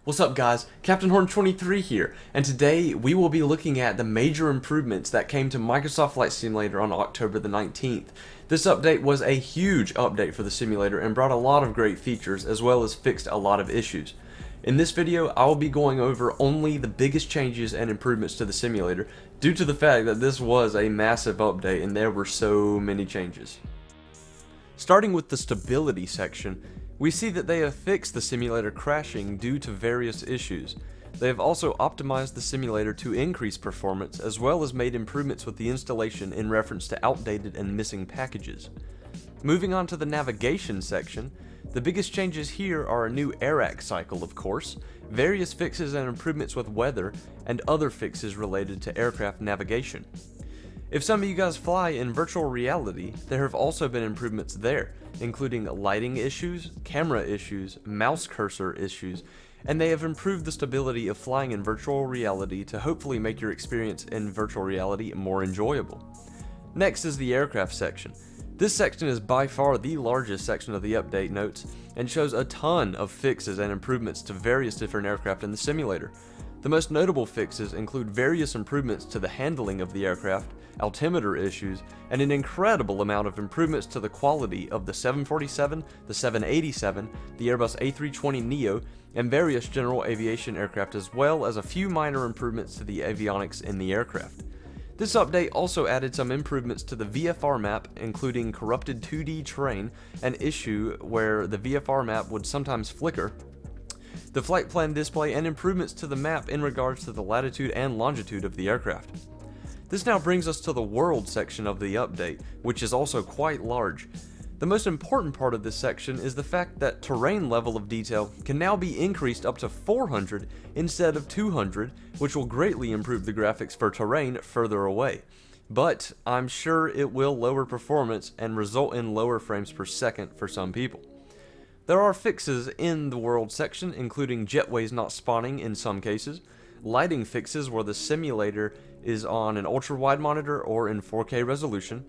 What's up guys, Captain Horn 23 here, and today we will be looking at the major improvements that came to Microsoft Flight Simulator on October the 19th. This update was a huge update for the simulator and brought a lot of great features as well as fixed a lot of issues. In this video, I will be going over only the biggest changes and improvements to the simulator due to the fact that this was a massive update and there were so many changes. Starting with the stability section, we see that they have fixed the simulator crashing due to various issues. They have also optimized the simulator to increase performance as well as made improvements with the installation in reference to outdated and missing packages. Moving on to the navigation section, the biggest changes here are a new AIRAC cycle of course, various fixes and improvements with weather, and other fixes related to aircraft navigation. If some of you guys fly in virtual reality, there have also been improvements there, including lighting issues, camera issues, mouse cursor issues, and they have improved the stability of flying in virtual reality to hopefully make your experience in virtual reality more enjoyable. Next is the aircraft section. This section is by far the largest section of the update notes and shows a ton of fixes and improvements to various different aircraft in the simulator. The most notable fixes include various improvements to the handling of the aircraft, altimeter issues, and an incredible amount of improvements to the quality of the 747, the 787, the Airbus A320neo, and various general aviation aircraft, as well as a few minor improvements to the avionics in the aircraft. This update also added some improvements to the VFR map, including corrupted 2D terrain, an issue where the VFR map would sometimes flicker, the flight plan display, and improvements to the map in regards to the latitude and longitude of the aircraft. This now brings us to the world section of the update, which is also quite large. The most important part of this section is the fact that terrain level of detail can now be increased up to 400 instead of 200, which will greatly improve the graphics for terrain further away. But I'm sure it will lower performance and result in lower frames per second for some people. There are fixes in the world section, including jetways not spawning in some cases, lighting fixes where the simulator is on an ultra-wide monitor or in 4K resolution,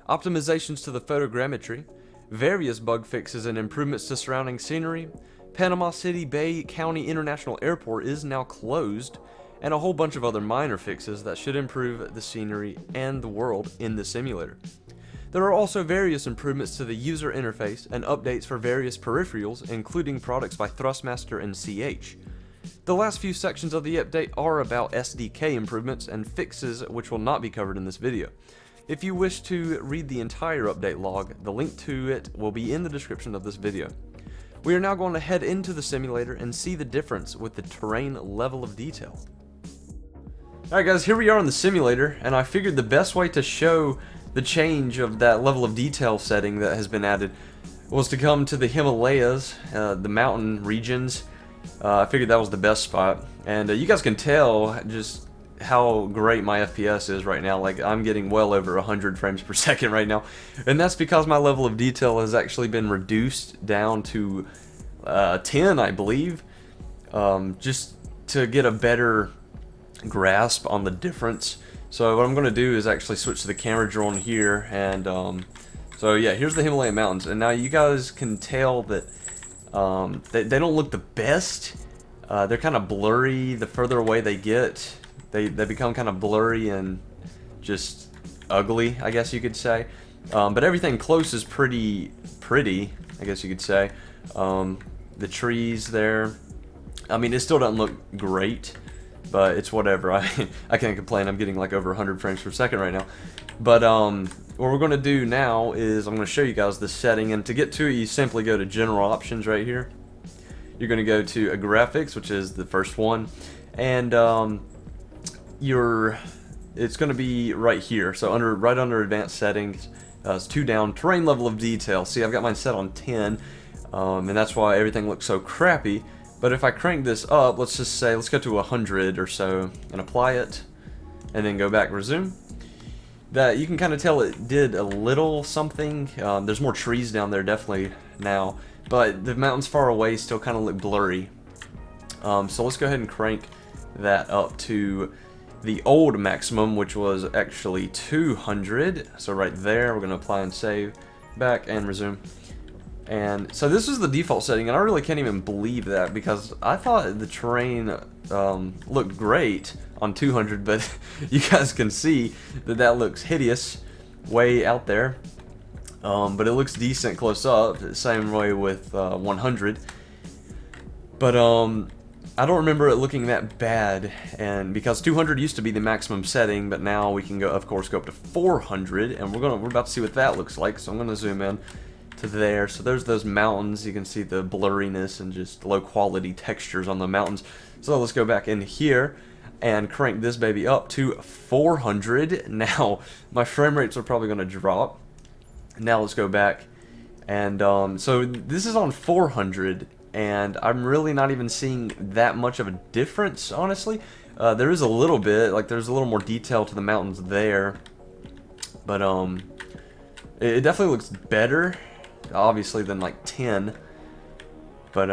optimizations to the photogrammetry, various bug fixes and improvements to surrounding scenery, Panama City Bay County International Airport is now closed, and a whole bunch of other minor fixes that should improve the scenery and the world in the simulator. There are also various improvements to the user interface and updates for various peripherals, including products by Thrustmaster and CH. The last few sections of the update are about SDK improvements and fixes which will not be covered in this video. If you wish to read the entire update log, the link to it will be in the description of this video. We are now going to head into the simulator and see the difference with the terrain level of detail. Alright guys, here we are in the simulator, and I figured the best way to show the change of that level of detail setting that has been added was to come to the Himalayas, the mountain regions. I figured that was the best spot, and you guys can tell just how great my FPS is right now. Like, I'm getting well over 100 frames per second right now, and that's because my level of detail has actually been reduced down to 10, I believe, just to get a better grasp on the difference. So what I'm going to do is actually switch to the camera drone here, and so yeah, here's the Himalaya mountains, and now you guys can tell that they don't look the best. They're kind of blurry the further away they get. They become kind of blurry and just ugly, I guess you could say. But everything close is pretty, I guess you could say. The trees there, I mean, it still doesn't look great, but it's whatever. I can't complain. I'm getting like over 100 frames per second right now. But what we're going to do now is I'm going to show you guys the setting, and to get to it, you simply go to General Options right here. You're going to go to Graphics, which is the first one, and it's going to be right here. So right under Advanced Settings, it's 2 down, Terrain Level of Detail. See, I've got mine set on 10, and that's why everything looks so crappy. But if I crank this up, let's just say, let's go to 100 or so, and apply it, and then go back, resume. That you can kind of tell it did a little something. There's more trees down there definitely now, but the mountains far away still kind of look blurry. So let's go ahead and crank that up to the old maximum, which was actually 200. So right there, we're going to apply and save, back and resume. And so this is the default setting, and I really can't even believe that, because I thought the terrain looked great on 200, but you guys can see that that looks hideous way out there. But it looks decent close up, same way with 100. But I don't remember it looking that bad, and because 200 used to be the maximum setting, but now we can go, of course, go up to 400, and we're about to see what that looks like. So I'm gonna zoom in to there. So there's those mountains. You can see the blurriness and just low quality textures on the mountains. So let's go back in here and crank this baby up to 400. Now my frame rates are probably going to drop. Now let's go back, and so this is on 400, and I'm really not even seeing that much of a difference, honestly. There is a little bit, like there's a little more detail to the mountains there, but it definitely looks better, obviously, than like 10, but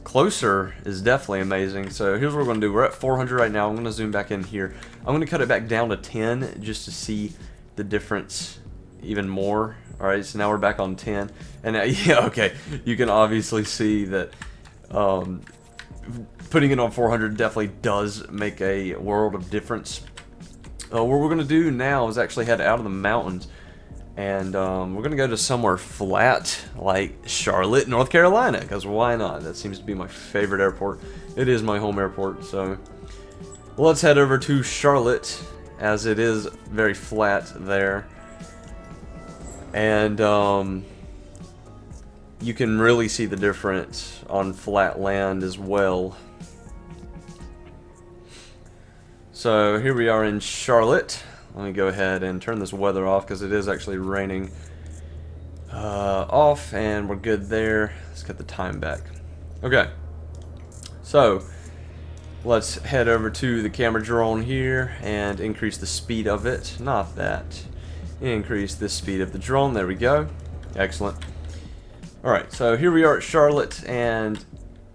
closer is definitely amazing. So here's what we're going to do. We're at 400 right now. I'm going to zoom back in here. I'm going to cut it back down to 10 just to see the difference even more. Alright, so now we're back on 10, and yeah, okay, you can obviously see that putting it on 400 definitely does make a world of difference. What we're going to do now is actually head out of the mountains, and we're going to go to somewhere flat like Charlotte, North Carolina, because why not? That seems to be my favorite airport. It is my home airport, so let's head over to Charlotte, as it is very flat there. And you can really see the difference on flat land as well. So here we are in Charlotte. Let me go ahead and turn this weather off, because it is actually raining off, and we're good there. Let's get the time back. Okay, so let's head over to the camera drone here and increase the speed of it. Not that. Increase the speed of the drone. There we go. Excellent. Alright, so here we are at Charlotte, and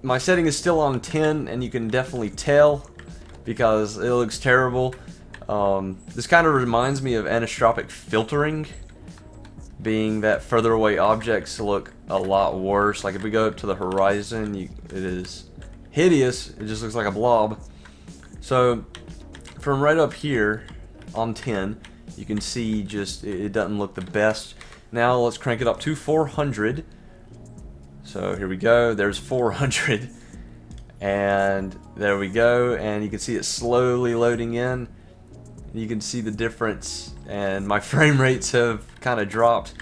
my setting is still on 10, and you can definitely tell because it looks terrible. This kind of reminds me of anisotropic filtering, being that further away objects look a lot worse. Like if we go up to the horizon, it is hideous. It just looks like a blob. So from right up here on 10, you can see just it doesn't look the best. Now let's crank it up to 400. So here we go. There's 400, and there we go. And you can see it slowly loading in. You can see the difference, and my frame rates have kind of dropped.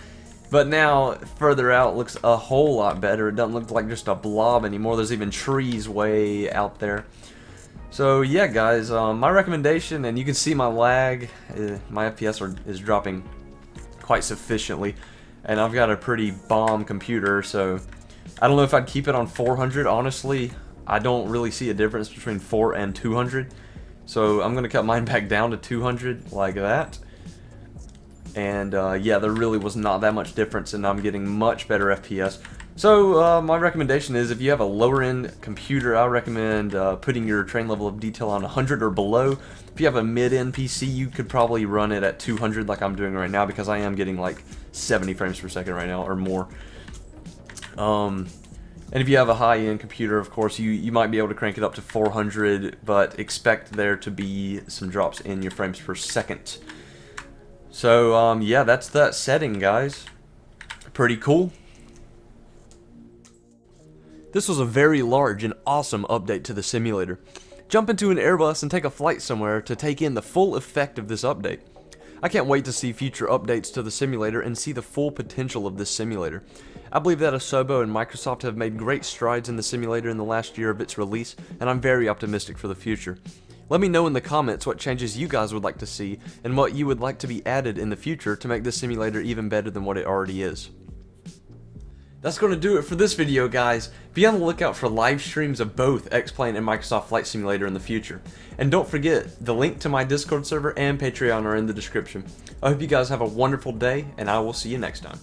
But now further out looks a whole lot better. It doesn't look like just a blob anymore. There's even trees way out there. So yeah, guys, my recommendation, and you can see my lag, my FPS is dropping quite sufficiently, and I've got a pretty bomb computer, so I don't know if I'd keep it on 400. Honestly, I don't really see a difference between 4 and 200, so I'm going to cut mine back down to 200 like that. And yeah, there really was not that much difference, and I'm getting much better FPS. So my recommendation is, if you have a lower end computer, I recommend putting your train level of detail on 100 or below. If you have a mid-end PC, you could probably run it at 200 like I'm doing right now, because I am getting like 70 frames per second right now or more. And if you have a high-end computer, of course, you might be able to crank it up to 400, but expect there to be some drops in your frames per second. So yeah, that's that setting, guys. Pretty cool. This was a very large and awesome update to the simulator. Jump into an Airbus and take a flight somewhere to take in the full effect of this update. I can't wait to see future updates to the simulator and see the full potential of this simulator. I believe that Asobo and Microsoft have made great strides in the simulator in the last year of its release, and I'm very optimistic for the future. Let me know in the comments what changes you guys would like to see, and what you would like to be added in the future to make this simulator even better than what it already is. That's going to do it for this video, guys. Be on the lookout for live streams of both X-Plane and Microsoft Flight Simulator in the future. And don't forget, the link to my Discord server and Patreon are in the description. I hope you guys have a wonderful day, and I will see you next time.